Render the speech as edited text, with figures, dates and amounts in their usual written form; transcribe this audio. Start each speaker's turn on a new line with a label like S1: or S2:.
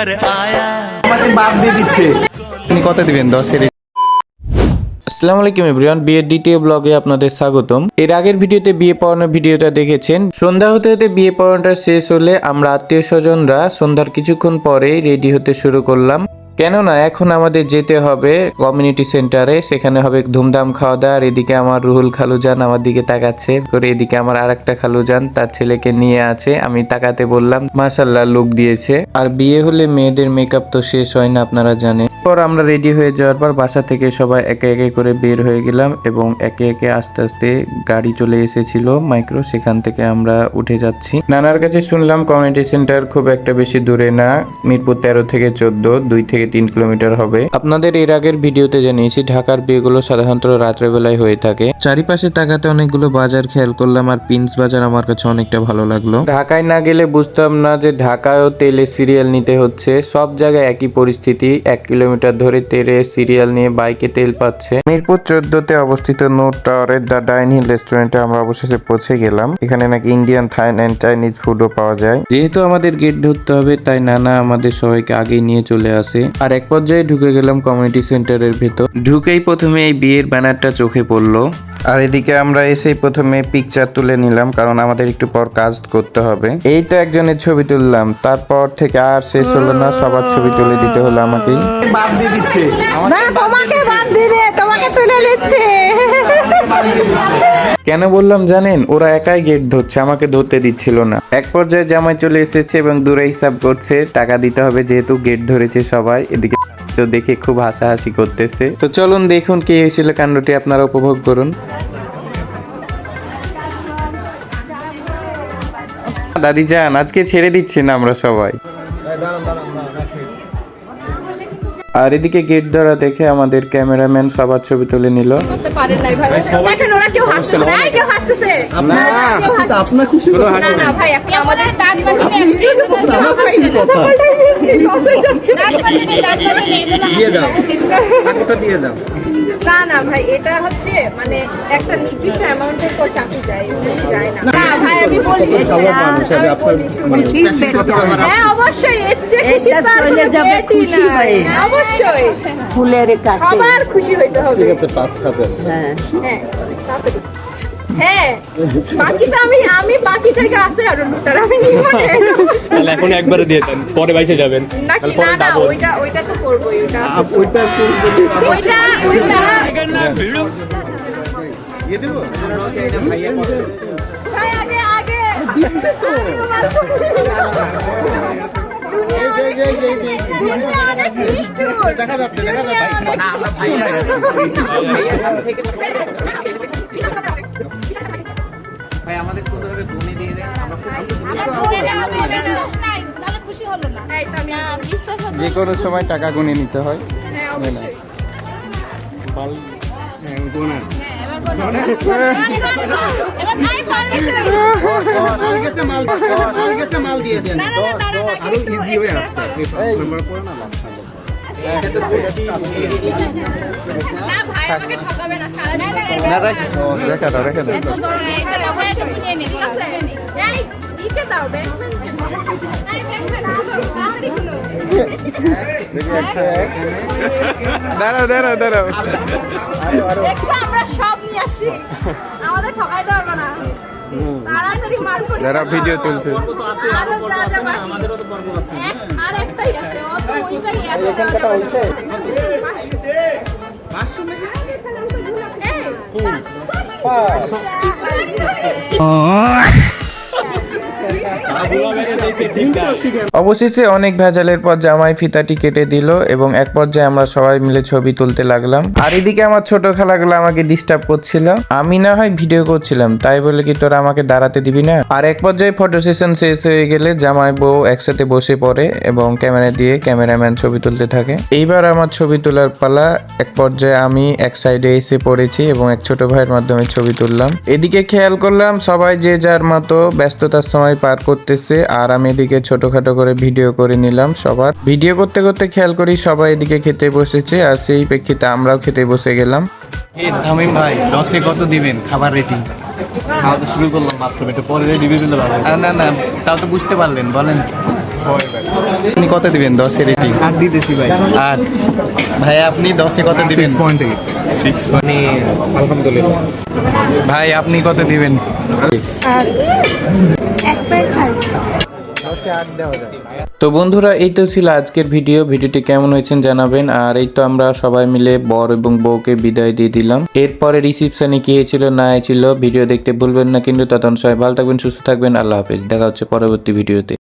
S1: घर आया।
S2: আমাকে বাদ দিয়ে দিচ্ছে।
S3: আপনি কত দিবেন 10-এর? আসসালামু আলাইকুম এভরিওয়ান, বিয়ের দ্বিতীয় ব্লগে আপনাদের স্বাগতম। এর আগের ভিডিওতে বিয়ে পড়ানোর ভিডিওটা দেখেছেন। সন্ধ্যা হতে হতে বিয়ে পড়ানোটা শেষ হলে আমরা আত্মীয় স্বজনরা সন্ধ্যার কিছুক্ষণ পরেই রেডি হতে শুরু করলাম। কেননা এখন আমাদের যেতে হবে কমিউনিটি সেন্টারে, সেখানে হবে ধুমধাম খাওয়া দাওয়া। আর এদিকে আমার রুহুল খালুজান আমার দিকে তাকাচ্ছে করে, এদিকে আমার আরেকটা খালুজান তার ছেলেকে নিয়ে আছে। আমি তাকাতে বললাম, মাশাআল্লাহ লুক দিয়েছে। আর বিয়ে হলে মেয়েদের মেকআপ তো শেষ হয় না, আপনারা জানেন। পর আমরা রেডি হয়ে যাওয়ার পর বাসা থেকে সবাই একে একে করে বের হয়ে গেলাম এবং একে একে আস্তে আস্তে গাড়ি চলে এসেছিল মাইক্রো, সেখান থেকে আমরা উঠে যাচ্ছি। নানার কাছে শুনলাম কমিউনিটি সেন্টার খুব একটা বেশি দূরে না, মিরপুর 13 থেকে 14, 2 থেকে 3 কিলোমিটার হবে। আপনাদের এর আগের ভিডিওতে জানিয়েছি ঢাকার বিয়েগুলো সাধারণত রাত্রে বেলায় হয়ে থাকে। চারিপাশে তাকাতে অনেকগুলো বাজার খেয়াল করলাম, আর প্রিন্স বাজার আমার কাছে অনেকটা ভালো লাগলো। ঢাকায় না গেলে বুঝতাম না যে ঢাকায়ও তেলে সিরিয়াল নিতে হচ্ছে। সব জায়গায় একই পরিস্থিতি, 1 কিলোমিটার ধরে তেলে সিরিয়াল নিয়ে বাইকে তেল পাচ্ছে। মিরপুর 14-তে অবস্থিত নোট টাওয়ারের দ্য ডাইনিং রেস্টুরেন্টে আমরা অবশেষে পৌঁছে গেলাম। এখানে নাকি ইন্ডিয়ান, থাই এন্ড চাইনিজ ফুডও পাওয়া যায়। যেহেতু আমাদের গেট ধরতে হবে, তাই নানা আমাদের সবাইকে আগে নিয়ে চলে আসে। আর এক পর্যায়ে ঢুকে গেলাম কমিউনিটি সেন্টারের ভেতর। ঢুকেই প্রথমে এই বিয়ের ব্যানারটা চোখে পড়লো। আর এদিকে আমরা এসেই প্রথমে পিকচার তুলে নিলাম, কারণ আমাদের একটু পর কাজ করতে হবে। এই তো একজনের ছবি তুললাম, তারপর থেকে আর শেষ হলো না, সবার ছবি তুলে দিতে হলো আমাকেই।
S2: বাদ দিয়ে দিচ্ছে।
S4: না তোমাকে বাদ দিবে, তোমাকে তুলে নিচ্ছে।
S3: কেন বললাম জানেন? ওরা একাই গেট ধরছে, আমাকে ধরতে দিচ্ছিল না। এক পর্যায়ে জামাই চলে এসেছে এবং দূরে হিসাব করছে, টাকা দিতে হবে যেহেতু গেট ধরেছে সবাই। এদিকে তো দেখে খুব হাসাহাসি করতেছে। তো চলুন দেখুন কি হয়েছিল কাণ্ডটি, আপনারা উপভোগ করুন। দাদি যান, আজকে ছেড়ে দিচ্ছি না আমরা সবাই। আর এদিকে গেট ধরা দেখে আমাদের ক্যামেরাম্যান সবার ছবি তুলে নিল।
S2: আপনার খুশি
S4: না না ভাই, এটা হচ্ছে মানে একটা নির্দিষ্ট অ্যামাউন্টের পর চাকরি যায় না। না ভাই আমি বলি, হ্যাঁ অবশ্যই এর চেয়ে খুশি চলে যাবে, খুশি হয় অবশ্যই। ফুলের কাছে সবার খুশি হইতে হবে। ঠিক আছে 5,000। হ্যাঁ হ্যাঁ হ্যাঁ, বাকিটা আমি বাকি থেকে আছে আর লুটার আমি নিব না।
S5: তাহলে এখন একবারে দিয়ে দেন, পরে বাইসে যাবেন।
S4: নাকি না না, ওইটা তো করবই, ওইটা
S2: দিয়ে দেব।
S4: ভাই আগে
S2: দেখা যাচ্ছে
S3: ভাই আমাদের সুন্দরভাবে ঘুমিয়ে দিয়ে দেন, যে কোনো সময় টাকা গুনে নিতে হয়।
S2: মাল দিয়ে দেন, আরো ইজি হয়ে আসছে।
S3: দাঁড়াও
S4: আমরা সব নিয়ে আসি, আমাদের ঠকাই দেওয়ার না। তাড়াতাড়ি মার করি,
S3: যারা ভিডিও চলছে
S4: আরো যা যা আমাদেরও তো পর্ব আছে, আর একটাই আছে, অত ওইটাই আছে।
S3: অবশেষে অনেক ভেজালের পর জামাই ফিতাটি কেটে দিল এবং এক পর্যায়ে আমরা সবাই মিলে ছবি তুলতে লাগলাম। আর এদিকে আমার ছোট খালাগুলো আমাকে ডিস্টার্ব করছিল। আমি না হয় ভিডিও করছিলাম, তাই বলে কি তোরা আমাকে দাঁড়াতে দিবি না? আর এক পর্যায়ে ফটো সেশন শেষ হয়ে গেলে জামাই বউ একসাথে বসে পড়ে এবং ক্যামেরা দিয়ে ক্যামেরাম্যান ছবি তুলতে থাকে। এইবার আমার ছবি তোলার পালা। এক পর্যায়ে আমি এক সাইডে এসে পড়েছি এবং এক ছোট ভাইয়ের মাধ্যমে ছবি তুললাম। এদিকে খেয়াল করলাম সবাই যে যার মতো ব্যস্ততার সময় পার করতেছে, আর আমি এদিকে ছোটখাটো করে ভিডিও করে নিলাম। সবার ভিডিও করতে করতে খেয়াল করি সবাই এদিকে খেতে বসেছে, আর সেই প্রেক্ষিতে আমরাও খেতে বসে গেলাম। তামিম ভাই 10-এ কত দিবেন খাবার রেটিং?
S5: খাওয়া তো শুরু করলাম মাত্র, একটু পরে রিভিউ দিলে ভালো।
S3: না না, তাও তো বুঝতে পারলেন, বলেন আপনি কত দিবেন 10-এ রেটিং?
S2: 8 দিতেছি ভাই।
S3: আর ভাই আপনি 10-এ কত দিবেন?
S5: 6 মানে আলহামদুলিল্লাহ।
S3: ভাই আপনি কত দিবেন? তো বন্ধুরা, এই তো ছিল আজকের ভিডিওটি কেমন হয়েছে জানাবেন। আর এই তো আমরা সবাই মিলে বর এবং বউকে বিদায় দিয়ে দিলাম। এরপরে রিসিপশনে কি হয়েছিল না হয়েছিল ভিডিও দেখতে ভুলবেন না কিন্তু। তখন সবাই ভালো থাকবেন, সুস্থ থাকবেন। আল্লাহ হাফেজ, দেখা হচ্ছে পরবর্তী ভিডিওতে।